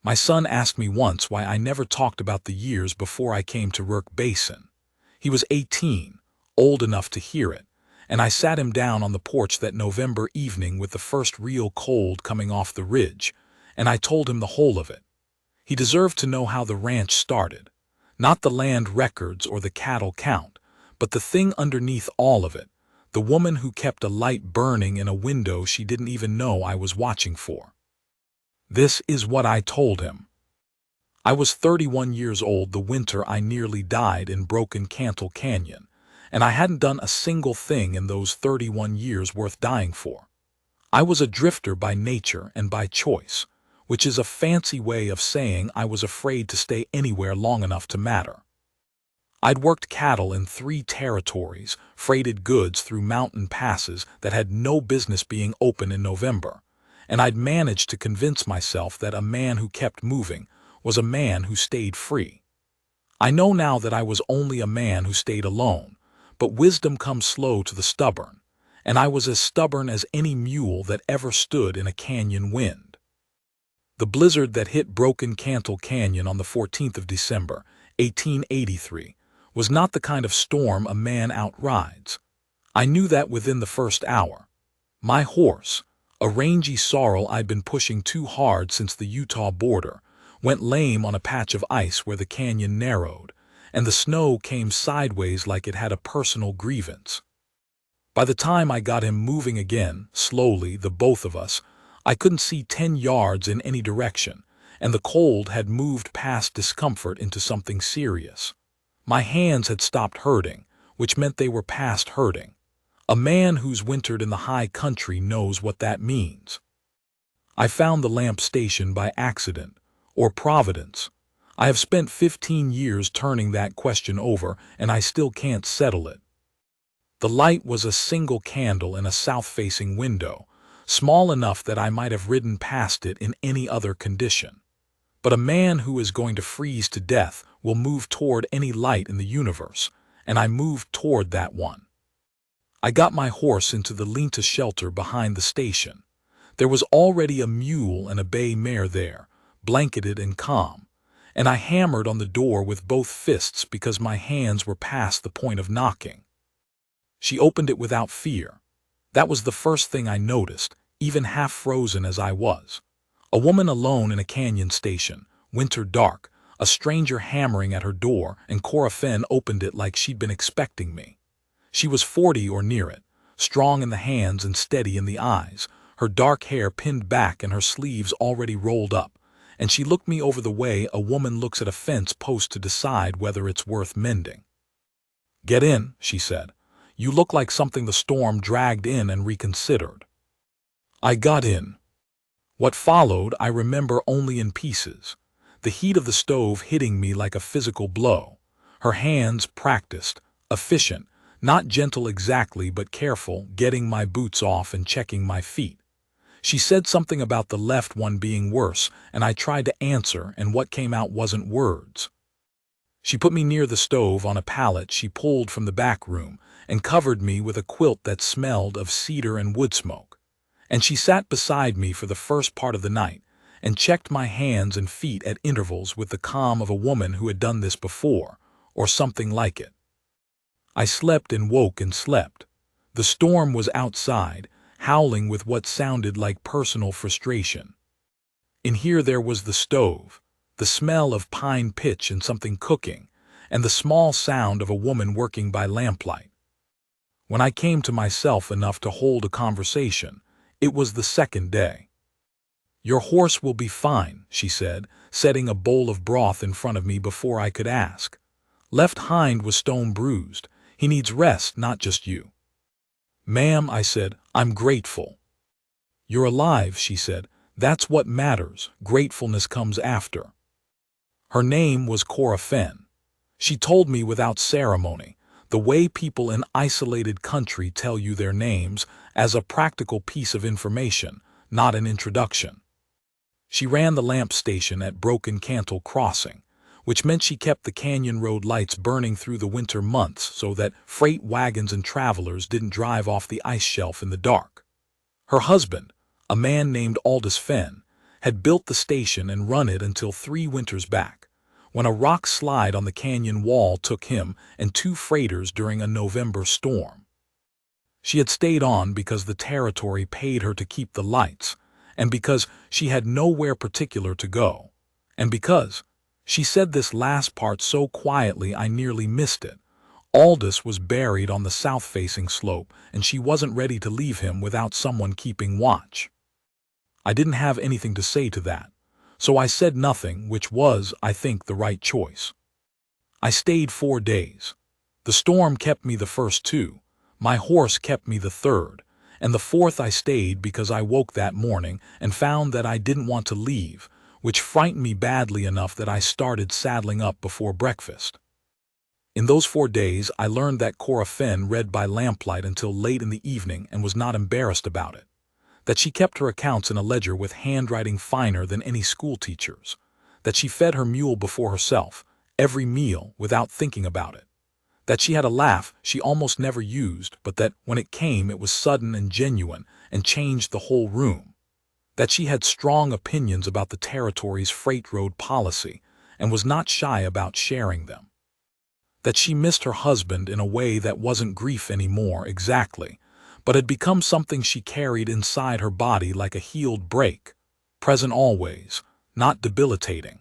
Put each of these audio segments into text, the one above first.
My son asked me once why I never talked about the years before I came to Rourke Basin. He was 18, old enough to hear it, and I sat him down on the porch that November evening with the first real cold coming off the ridge, and I told him the whole of it. He deserved to know how the ranch started. Not the land records or the cattle count, but the thing underneath all of it, the woman who kept a light burning in a window she didn't even know I was watching for. This is what I told him. I was 31 years old the winter I nearly died in Broken Cantle Canyon, and I hadn't done a single thing in those 31 years worth dying for. I was a drifter by nature and by choice, which is a fancy way of saying I was afraid to stay anywhere long enough to matter. I'd worked cattle in 3 territories, freighted goods through mountain passes that had no business being open in November, and I'd managed to convince myself that a man who kept moving was a man who stayed free. I know now that I was only a man who stayed alone, but wisdom comes slow to the stubborn, and I was as stubborn as any mule that ever stood in a canyon wind. The blizzard that hit Broken Cantle Canyon on the 14th of December, 1883, was not the kind of storm a man outrides. I knew that within the first hour. My horse, a rangy sorrel I'd been pushing too hard since the Utah border, went lame on a patch of ice where the canyon narrowed, and the snow came sideways like it had a personal grievance. By the time I got him moving again, slowly, the both of us, I couldn't see 10 yards in any direction, and the cold had moved past discomfort into something serious. My hands had stopped hurting, which meant they were past hurting. A man who's wintered in the high country knows what that means. I found the lamp station by accident, or providence. I have spent 15 years turning that question over, and I still can't settle it. The light was a single candle in a south-facing window, small enough that I might have ridden past it in any other condition. But a man who is going to freeze to death will move toward any light in the universe, and I moved toward that one. I got my horse into the lean-to shelter behind the station. There was already a mule and a bay mare there, blanketed and calm, and I hammered on the door with both fists because my hands were past the point of knocking. She opened it without fear. That was the first thing I noticed, even half frozen as I was. A woman alone in a canyon station, winter dark, a stranger hammering at her door, and Cora Fenn opened it like she'd been expecting me. She was 40 or near it, strong in the hands and steady in the eyes, her dark hair pinned back and her sleeves already rolled up, and she looked me over the way a woman looks at a fence post to decide whether it's worth mending. "Get in," she said. "You look like something the storm dragged in and reconsidered." I got in. What followed I remember only in pieces, the heat of the stove hitting me like a physical blow, her hands practiced, efficient, not gentle exactly but careful, getting my boots off and checking my feet. She said something about the left one being worse, and I tried to answer, and what came out wasn't words. She put me near the stove on a pallet she pulled from the back room and covered me with a quilt that smelled of cedar and wood smoke. And she sat beside me for the first part of the night and checked my hands and feet at intervals with the calm of a woman who had done this before, or something like it. I slept and woke and slept. The storm was outside, howling with what sounded like personal frustration. In here there was the stove, the smell of pine pitch and something cooking, and the small sound of a woman working by lamplight. When I came to myself enough to hold a conversation, it was the second day. "Your horse will be fine," she said, setting a bowl of broth in front of me before I could ask. "Left hind was stone bruised. He needs rest, not just you." "Ma'am," I said, "I'm grateful." "You're alive," she said. "That's what matters. Gratefulness comes after." Her name was Cora Fenn. She told me without ceremony, the way people in isolated country tell you their names, as a practical piece of information, not an introduction. She ran the lamp station at Broken Cantle Crossing, which meant she kept the canyon road lights burning through the winter months so that freight wagons and travelers didn't drive off the ice shelf in the dark. Her husband, a man named Aldous Fenn, had built the station and run it until 3 winters back, when a rock slide on the canyon wall took him and 2 freighters during a November storm. She had stayed on because the territory paid her to keep the lights, and because she had nowhere particular to go, and because she said this last part so quietly I nearly missed it. Aldous was buried on the south-facing slope, and she wasn't ready to leave him without someone keeping watch. I didn't have anything to say to that, so I said nothing, which was, I think, the right choice. I stayed 4 days. The storm kept me the first 2, my horse kept me the third, and the fourth I stayed because I woke that morning and found that I didn't want to leave, which frightened me badly enough that I started saddling up before breakfast. In those 4 days, I learned that Cora Fenn read by lamplight until late in the evening and was not embarrassed about it, that she kept her accounts in a ledger with handwriting finer than any schoolteacher's, that she fed her mule before herself, every meal, without thinking about it, that she had a laugh she almost never used, but that when it came it was sudden and genuine and changed the whole room, that she had strong opinions about the territory's freight road policy and was not shy about sharing them, that she missed her husband in a way that wasn't grief anymore exactly, but had become something she carried inside her body like a healed break, present always, not debilitating.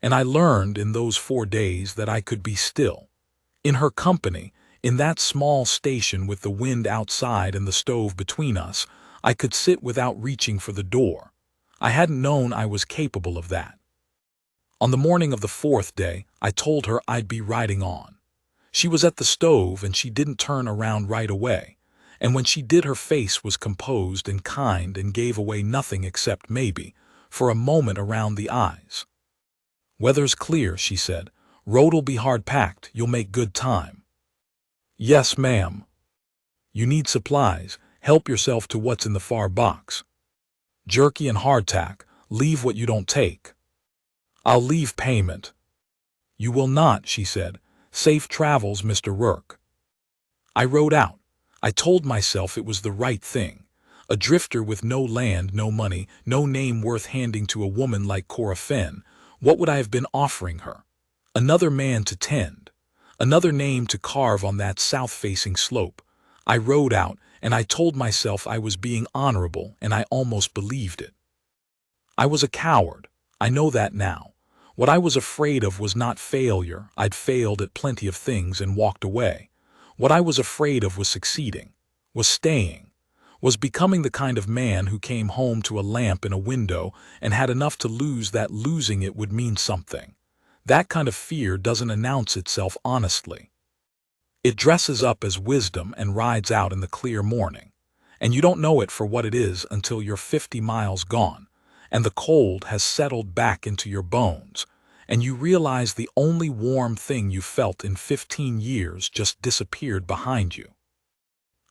And I learned in those 4 days that I could be still. In her company, in that small station with the wind outside and the stove between us, I could sit without reaching for the door. I hadn't known I was capable of that. On the morning of the 4th day, I told her I'd be riding on. She was at the stove and she didn't turn around right away, and when she did her face was composed and kind and gave away nothing except maybe, for a moment around the eyes. "Weather's clear," she said. "Road'll be hard packed, you'll make good time." "Yes, ma'am." "You need supplies, help yourself to what's in the far box. Jerky and hardtack, leave what you don't take." "I'll leave payment." "You will not," she said. "Safe travels, Mr. Rourke." I rode out. I told myself it was the right thing. A drifter with no land, no money, no name worth handing to a woman like Cora Fenn, what would I have been offering her? Another man to tend. Another name to carve on that south-facing slope. I rode out, and I told myself I was being honorable, and I almost believed it. I was a coward. I know that now. What I was afraid of was not failure. I'd failed at plenty of things and walked away. What I was afraid of was succeeding, was staying, was becoming the kind of man who came home to a lamp in a window and had enough to lose that losing it would mean something. That kind of fear doesn't announce itself honestly. It dresses up as wisdom and rides out in the clear morning, and you don't know it for what it is until you're 50 miles gone, and the cold has settled back into your bones, and you realize the only warm thing you felt in 15 years just disappeared behind you.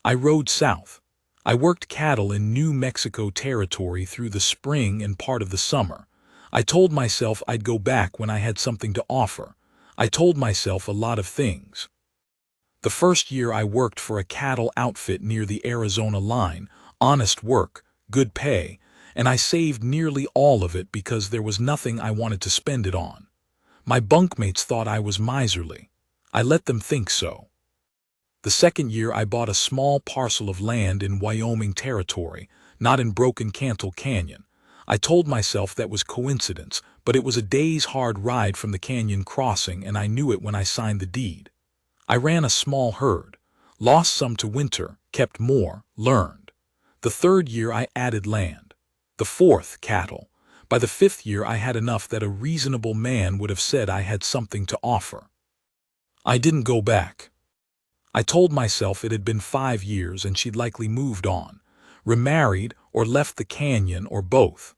I rode south. I worked cattle in New Mexico territory through the spring and part of the summer. I told myself I'd go back when I had something to offer. I told myself a lot of things. The first year I worked for a cattle outfit near the Arizona line, honest work, good pay, and I saved nearly all of it because there was nothing I wanted to spend it on. My bunkmates thought I was miserly. I let them think so. The second year I bought a small parcel of land in Wyoming territory, not in Broken Cantle Canyon. I told myself that was coincidence, but it was a day's hard ride from the canyon crossing, and I knew it when I signed the deed. I ran a small herd, lost some to winter, kept more, learned. The third year I added land. The fourth, cattle. By the 5th year I had enough that a reasonable man would have said I had something to offer. I didn't go back. I told myself it had been 5 years and she'd likely moved on, remarried or left the canyon or both.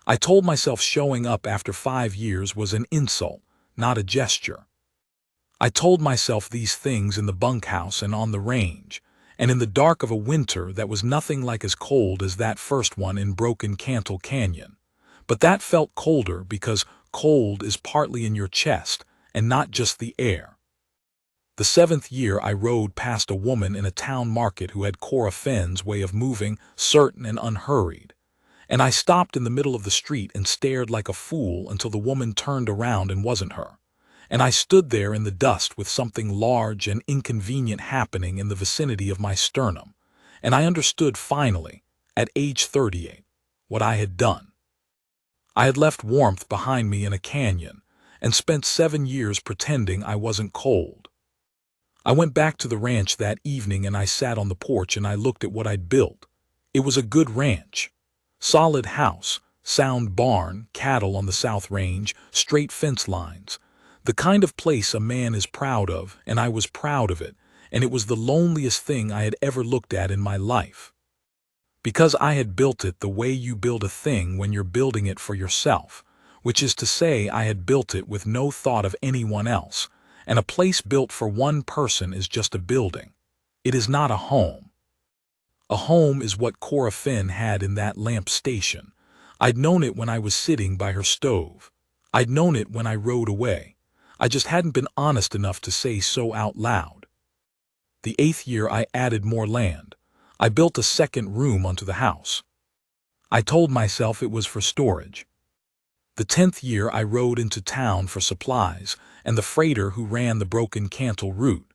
I told myself showing up after 5 years was an insult, not a gesture. I told myself these things in the bunkhouse and on the range, and in the dark of a winter that was nothing like as cold as that first one in Broken Cantle Canyon. But that felt colder because cold is partly in your chest and not just the air. The 7th year I rode past a woman in a town market who had Cora Fenn's way of moving, certain and unhurried. And I stopped in the middle of the street and stared like a fool until the woman turned around and wasn't her. And I stood there in the dust with something large and inconvenient happening in the vicinity of my sternum. And I understood finally, at age 38, what I had done. I had left warmth behind me in a canyon and spent 7 years pretending I wasn't cold. I went back to the ranch that evening and I sat on the porch and I looked at what I'd built. It was a good ranch. Solid house, sound barn, cattle on the South Range, straight fence lines. The kind of place a man is proud of, and I was proud of it, and it was the loneliest thing I had ever looked at in my life. Because I had built it the way you build a thing when you're building it for yourself, which is to say I had built it with no thought of anyone else, and a place built for one person is just a building. It is not a home. A home is what Cora Finn had in that lamp station. I'd known it when I was sitting by her stove. I'd known it when I rode away. I just hadn't been honest enough to say so out loud. The 8th year I added more land. I built a second room onto the house. I told myself it was for storage. The 10th year I rode into town for supplies, and the freighter who ran the Broken Cantle route,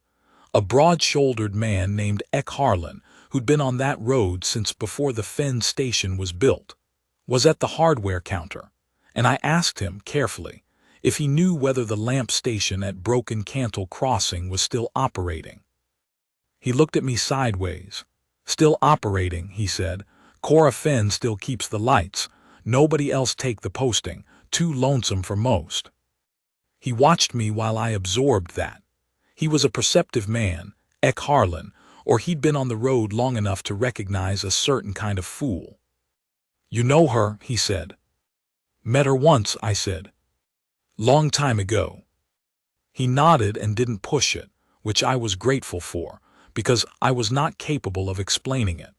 a broad-shouldered man named Eck Harlan, who'd been on that road since before the Finn station was built, was at the hardware counter, and I asked him, carefully, if he knew whether the lamp station at Broken Cantle Crossing was still operating. He looked at me sideways. "Still operating," he said. "Cora Finn still keeps the lights. Nobody else take the posting. Too lonesome for most." He watched me while I absorbed that. He was a perceptive man, Eck Harlan, or he'd been on the road long enough to recognize a certain kind of fool. "You know her," he said. "Met her once," I said. "Long time ago." He nodded and didn't push it, which I was grateful for, because I was not capable of explaining it.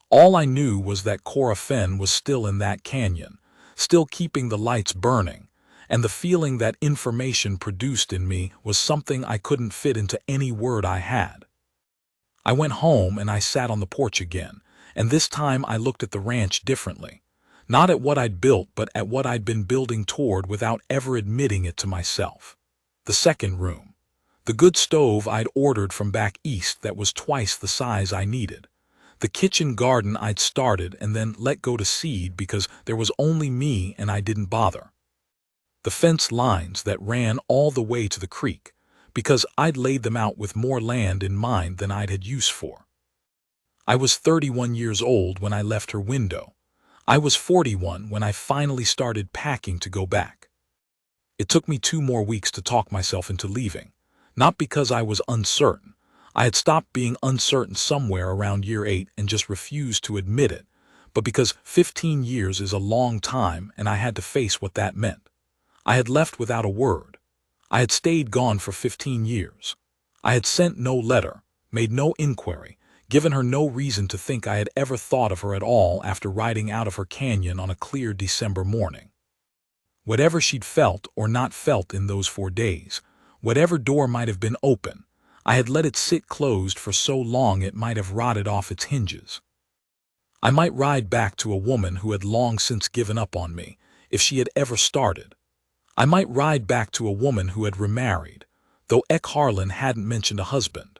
All I knew was that Cora Finn was still in that canyon, still keeping the lights burning, and the feeling that information produced in me was something I couldn't fit into any word I had. I went home and I sat on the porch again, and this time I looked at the ranch differently. Not at what I'd built, but at what I'd been building toward without ever admitting it to myself. The second room. The good stove I'd ordered from back east that was twice the size I needed. The kitchen garden I'd started and then let go to seed because there was only me and I didn't bother. The fence lines that ran all the way to the creek, because I'd laid them out with more land in mind than I'd had use for. I was 31 years old when I left her window. I was 41 when I finally started packing to go back. It took me 2 more weeks to talk myself into leaving, not because I was uncertain. I had stopped being uncertain somewhere around year 8 and just refused to admit it, but because 15 years is a long time and I had to face what that meant. I had left without a word. I had stayed gone for 15 years. I had sent no letter, made no inquiry, given her no reason to think I had ever thought of her at all after riding out of her canyon on a clear December morning. Whatever she'd felt or not felt in those 4 days, whatever door might have been open, I had let it sit closed for so long it might have rotted off its hinges. I might ride back to a woman who had long since given up on me, if she had ever started. I might ride back to a woman who had remarried, though Eck Harlan hadn't mentioned a husband.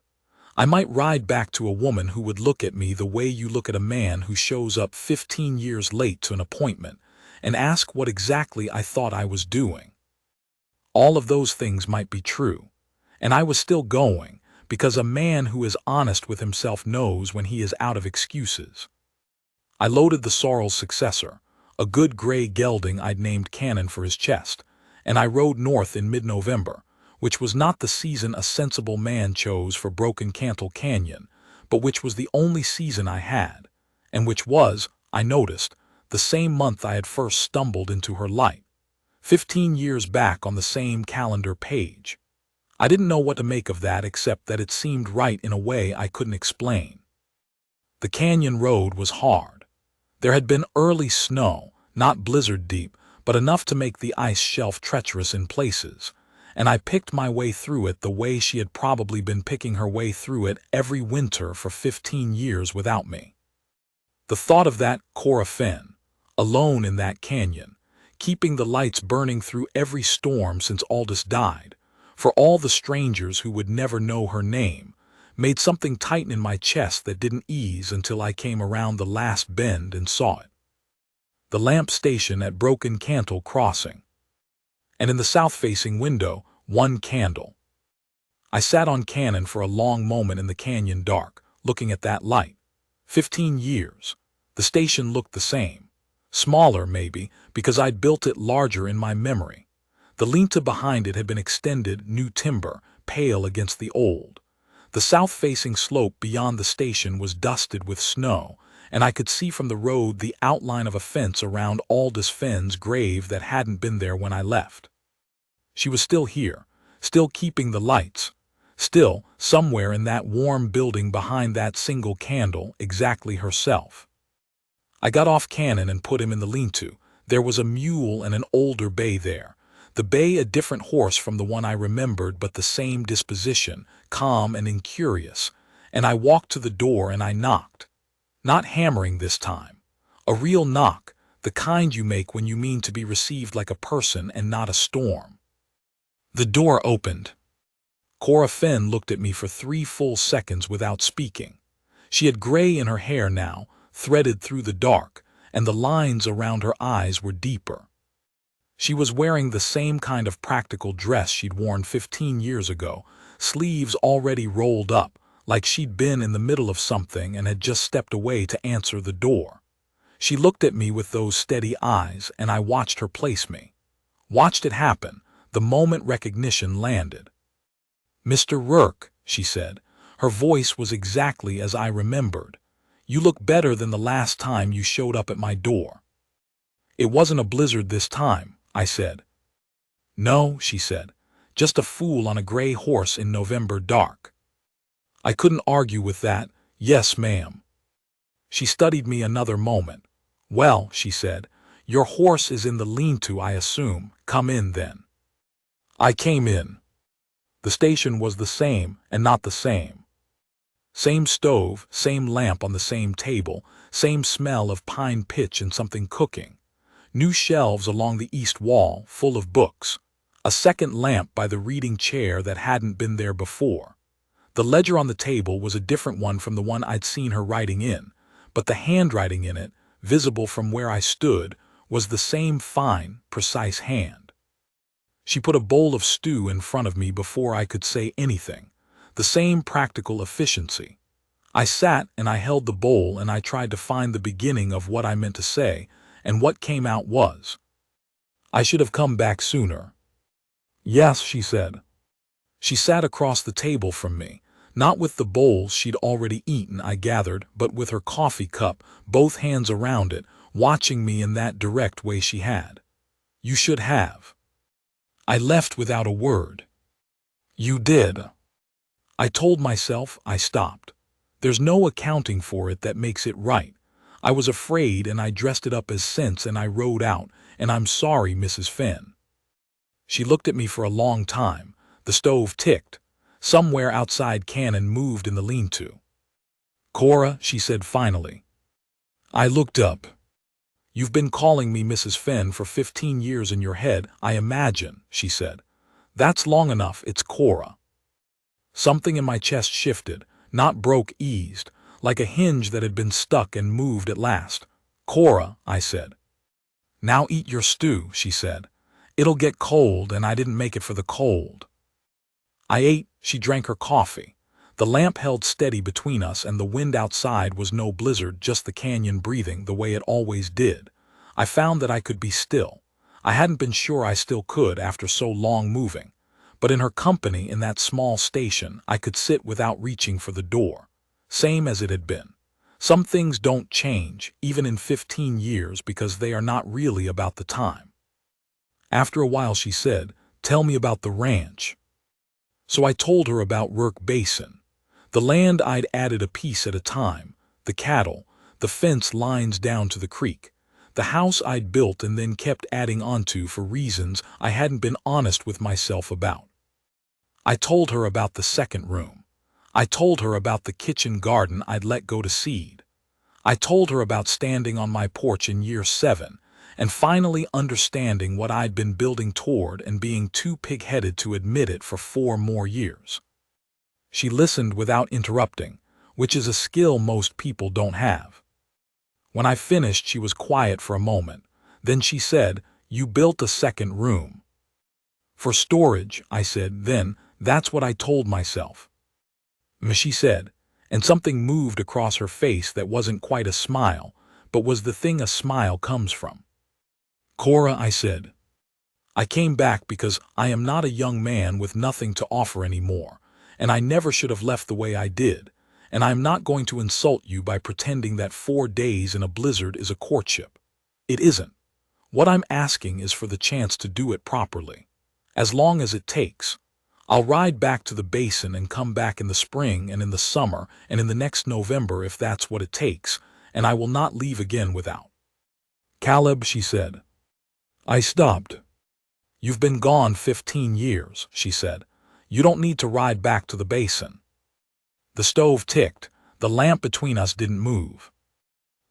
I might ride back to a woman who would look at me the way you look at a man who shows up 15 years late to an appointment and ask what exactly I thought I was doing. All of those things might be true, and I was still going, because a man who is honest with himself knows when he is out of excuses. I loaded the sorrel's successor, a good gray gelding I'd named Cannon for his chest, and I rode north in mid-November, which was not the season a sensible man chose for Broken Cantle Canyon, but which was the only season I had, and which was, I noticed, the same month I had first stumbled into her light, 15 years back on the same calendar page. I didn't know what to make of that except that it seemed right in a way I couldn't explain. The canyon road was hard. There had been early snow, not blizzard deep, but enough to make the ice shelf treacherous in places, and I picked my way through it the way she had probably been picking her way through it every winter for 15 years without me. The thought of that Cora Finn, alone in that canyon, keeping the lights burning through every storm since Aldous died, for all the strangers who would never know her name, made something tighten in my chest that didn't ease until I came around the last bend and saw it. The lamp station at Broken Cantle Crossing. And in the south-facing window, one candle. I sat on Cannon for a long moment in the canyon dark, looking at that light. 15 years. The station looked the same. Smaller, maybe, because I'd built it larger in my memory. The lean-to behind it had been extended, new timber, pale against the old. The south-facing slope beyond the station was dusted with snow, and I could see from the road the outline of a fence around Aldous Fenn's grave that hadn't been there when I left. She was still here, still keeping the lights, still, somewhere in that warm building behind that single candle, exactly herself. I got off Cannon and put him in the lean-to. There was a mule and an older bay there. The bay a different horse from the one I remembered, but the same disposition, calm and incurious. And I walked to the door and I knocked. Not hammering this time. A real knock, the kind you make when you mean to be received like a person and not a storm. The door opened. Cora Fenn looked at me for 3 full seconds without speaking. She had gray in her hair now, threaded through the dark, and the lines around her eyes were deeper. She was wearing the same kind of practical dress she'd worn 15 years ago, sleeves already rolled up, like she'd been in the middle of something and had just stepped away to answer the door. She looked at me with those steady eyes, and I watched her place me. Watched it happen, the moment recognition landed. "Mr. Rourke," she said. Her voice was exactly as I remembered. "You look better than the last time you showed up at my door." "It wasn't a blizzard this time," I said. "No," she said. "Just a fool on a gray horse in November dark." I couldn't argue with that. "Yes, ma'am." She studied me another moment. "Well," she said, "your horse is in the lean-to, I assume. Come in, then." I came in. The station was the same and not the same. Same stove, same lamp on the same table, same smell of pine pitch and something cooking. New shelves along the east wall, full of books. A second lamp by the reading chair that hadn't been there before. The ledger on the table was a different one from the one I'd seen her writing in, but the handwriting in it, visible from where I stood, was the same fine, precise hand. She put a bowl of stew in front of me before I could say anything. The same practical efficiency. I sat and I held the bowl and I tried to find the beginning of what I meant to say, and what came out was, "I should have come back sooner." "Yes," she said. She sat across the table from me, not with the bowls she'd already eaten, I gathered, but with her coffee cup, both hands around it, watching me in that direct way she had. "You should have." I left without a word. "You did." I told myself. I stopped. There's no accounting for it that makes it right. I was afraid and I dressed it up as sense and I rode out, and "I'm sorry, Mrs. Fenn." She looked at me for a long time. The stove ticked. Somewhere outside Cannon moved in the lean-to. "Cora," she said finally. I looked up. "You've been calling me Mrs. Fenn for 15 years in your head, I imagine," she said. "That's long enough, it's Cora." Something in my chest shifted, not broke, eased, like a hinge that had been stuck and moved at last. "Cora," I said. "Now eat your stew," she said. "It'll get cold and I didn't make it for the cold." I ate. She drank her coffee. The lamp held steady between us and the wind outside was no blizzard, just the canyon breathing the way it always did. I found that I could be still. I hadn't been sure I still could after so long moving. But in her company in that small station I could sit without reaching for the door. Same as it had been. Some things don't change, even in 15 years, because they are not really about the time. After a while she said, "Tell me about the ranch." So I told her about Rourke Basin. The land I'd added a piece at a time, the cattle, the fence lines down to the creek, the house I'd built and then kept adding onto for reasons I hadn't been honest with myself about. I told her about the second room. I told her about the kitchen garden I'd let go to seed. I told her about standing on my porch in year 7 and finally understanding what I'd been building toward and being too pig-headed to admit it for 4 more years. She listened without interrupting, which is a skill most people don't have. When I finished, she was quiet for a moment. Then she said, "You built a second room." "For storage," I said. "Then, that's what I told myself." She said, and something moved across her face that wasn't quite a smile, but was the thing a smile comes from. "Cora," I said, "I came back because I am not a young man with nothing to offer anymore, and I never should have left the way I did, and I am not going to insult you by pretending that 4 days in a blizzard is a courtship. It isn't. What I'm asking is for the chance to do it properly. As long as it takes. I'll ride back to the basin and come back in the spring and in the summer and in the next November if that's what it takes, and I will not leave again without." "Caleb," she said. I stopped. "You've been gone 15 years, she said. "You don't need to ride back to the basin." The stove ticked. The lamp between us didn't move.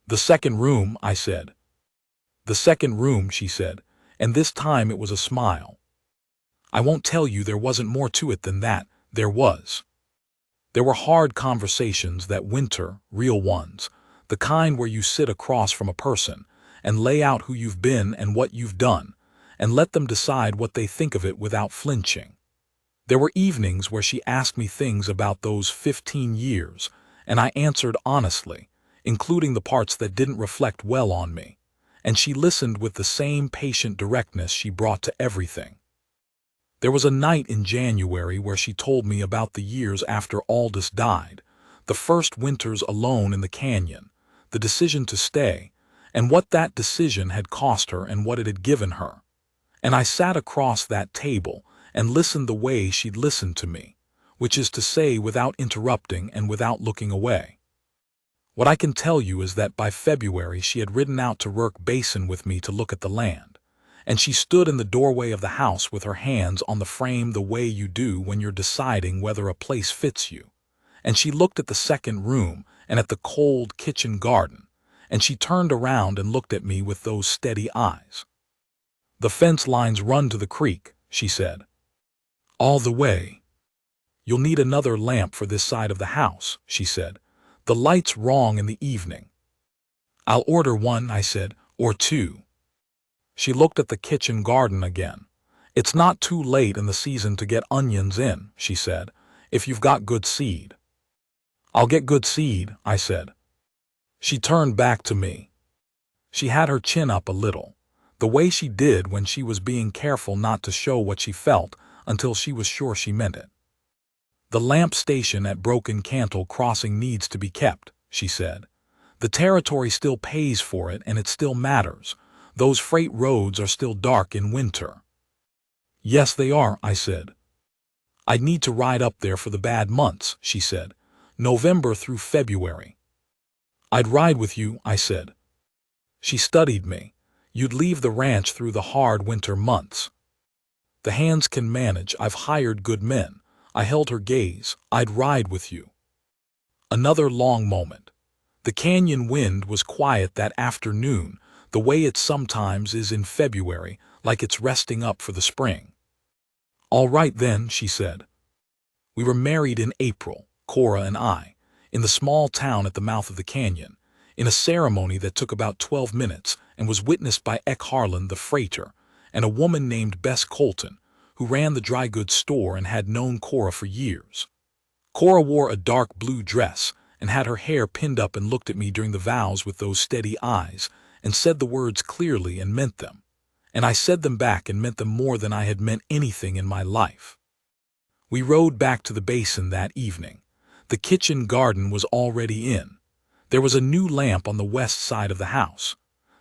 "The second room," I said. "The second room," she said, and this time it was a smile. "I won't tell you there wasn't more to it than that. There was. There were hard conversations that winter, real ones, the kind where you sit across from a person and lay out who you've been and what you've done, and let them decide what they think of it without flinching. There were evenings where she asked me things about those 15 years, and I answered honestly, including the parts that didn't reflect well on me, and she listened with the same patient directness she brought to everything. There was a night in January where she told me about the years after Aldous died, the first winters alone in the canyon, the decision to stay, and what that decision had cost her and what it had given her. And I sat across that table and listened the way she'd listened to me, which is to say without interrupting and without looking away. What I can tell you is that by February she had ridden out to Rourke Basin with me to look at the land, and she stood in the doorway of the house with her hands on the frame the way you do when you're deciding whether a place fits you, and she looked at the second room and at the cold kitchen garden, and she turned around and looked at me with those steady eyes. "The fence lines run to the creek," she said. "All the way. You'll need another lamp for this side of the house," she said. "The light's wrong in the evening." "I'll order one," I said, "or 2. She looked at the kitchen garden again. "It's not too late in the season to get onions in," she said, "if you've got good seed." "I'll get good seed," I said. She turned back to me. She had her chin up a little, the way she did when she was being careful not to show what she felt until she was sure she meant it. "The lamp station at Broken Cantle Crossing needs to be kept," she said. "The territory still pays for it and it still matters. Those freight roads are still dark in winter." "Yes, they are," I said. "I'd need to ride up there for the bad months," she said. "November through February." "I'd ride with you," I said. She studied me. "You'd leave the ranch through the hard winter months." "The hands can manage. I've hired good men." I held her gaze. "I'd ride with you." Another long moment. The canyon wind was quiet that afternoon, the way it sometimes is in February, like it's resting up for the spring. "All right then," she said. We were married in April, Cora and I, in the small town at the mouth of the canyon, in a ceremony that took about 12 minutes and was witnessed by Eck Harlan the freighter and a woman named Bess Colton, who ran the dry goods store and had known Cora for years. Cora wore a dark blue dress and had her hair pinned up and looked at me during the vows with those steady eyes and said the words clearly and meant them, and I said them back and meant them more than I had meant anything in my life. We rode back to the basin that evening. The kitchen garden was already in. There was a new lamp on the west side of the house.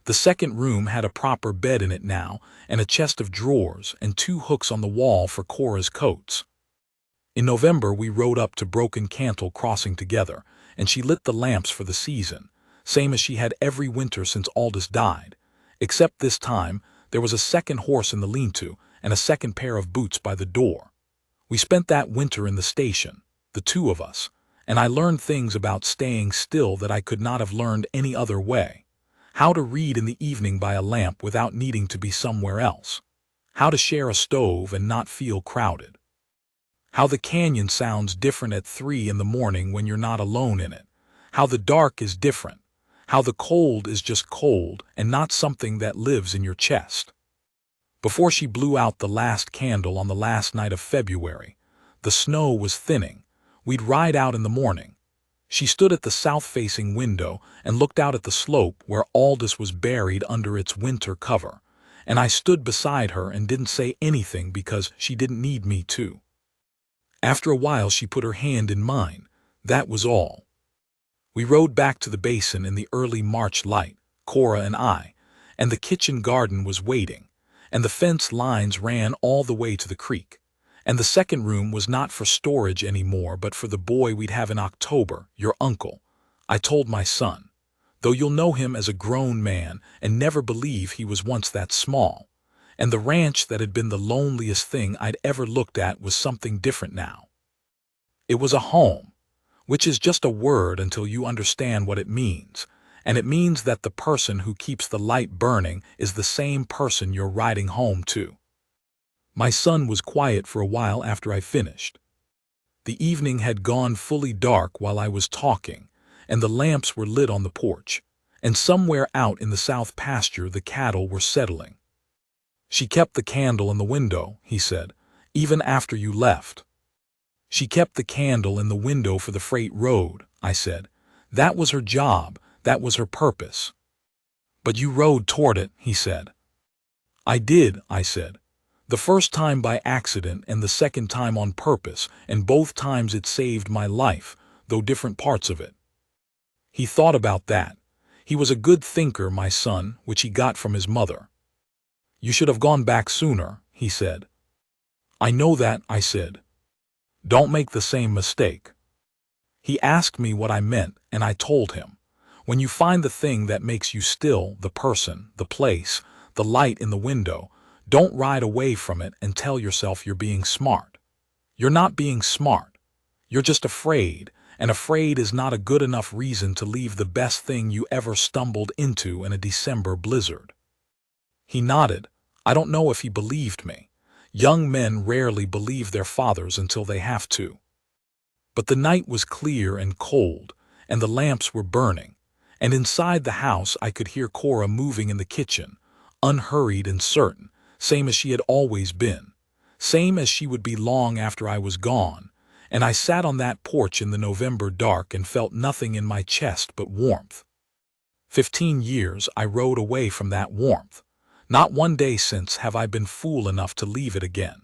The second room had a proper bed in it now and a chest of drawers and 2 hooks on the wall for Cora's coats. In November we rode up to Broken Cantle Crossing together, and she lit the lamps for the season, same as she had every winter since Aldous died, except this time there was a second horse in the lean-to and a second pair of boots by the door. We spent that winter in the station, the 2 of us, and I learned things about staying still that I could not have learned any other way. How to read in the evening by a lamp without needing to be somewhere else. How to share a stove and not feel crowded. How the canyon sounds different at 3 in the morning when you're not alone in it. How the dark is different. How the cold is just cold and not something that lives in your chest. Before she blew out the last candle on the last night of February, the snow was thinning. We'd ride out in the morning. She stood at the south-facing window and looked out at the slope where Aldous was buried under its winter cover, and I stood beside her and didn't say anything because she didn't need me to. After a while she put her hand in mine. That was all. We rode back to the basin in the early March light, Cora and I, and the kitchen garden was waiting, and the fence lines ran all the way to the creek. And the second room was not for storage anymore but for the boy we'd have in October, your uncle. I told my son, though you'll know him as a grown man and never believe he was once that small. And the ranch that had been the loneliest thing I'd ever looked at was something different now. It was a home, which is just a word until you understand what it means. And it means that the person who keeps the light burning is the same person you're riding home to. My son was quiet for a while after I finished. The evening had gone fully dark while I was talking, and the lamps were lit on the porch, and somewhere out in the south pasture the cattle were settling. She kept the candle in the window, he said, even after you left. She kept the candle in the window for the freight road, I said. That was her job, that was her purpose. But you rode toward it, he said. I did, I said. The first time by accident and the second time on purpose, and both times it saved my life, though different parts of it. He thought about that. He was a good thinker, my son, which he got from his mother. You should have gone back sooner, he said. I know that, I said. Don't make the same mistake. He asked me what I meant, and I told him. When you find the thing that makes you still, the person, the place, the light in the window, don't ride away from it and tell yourself you're being smart. You're not being smart. You're just afraid, and afraid is not a good enough reason to leave the best thing you ever stumbled into in a December blizzard. He nodded. I don't know if he believed me. Young men rarely believe their fathers until they have to. But the night was clear and cold, and the lamps were burning, and inside the house I could hear Cora moving in the kitchen, unhurried and certain, same as she had always been, same as she would be long after I was gone, and I sat on that porch in the November dark and felt nothing in my chest but warmth. 15 years I rode away from that warmth. Not one day since have I been fool enough to leave it again.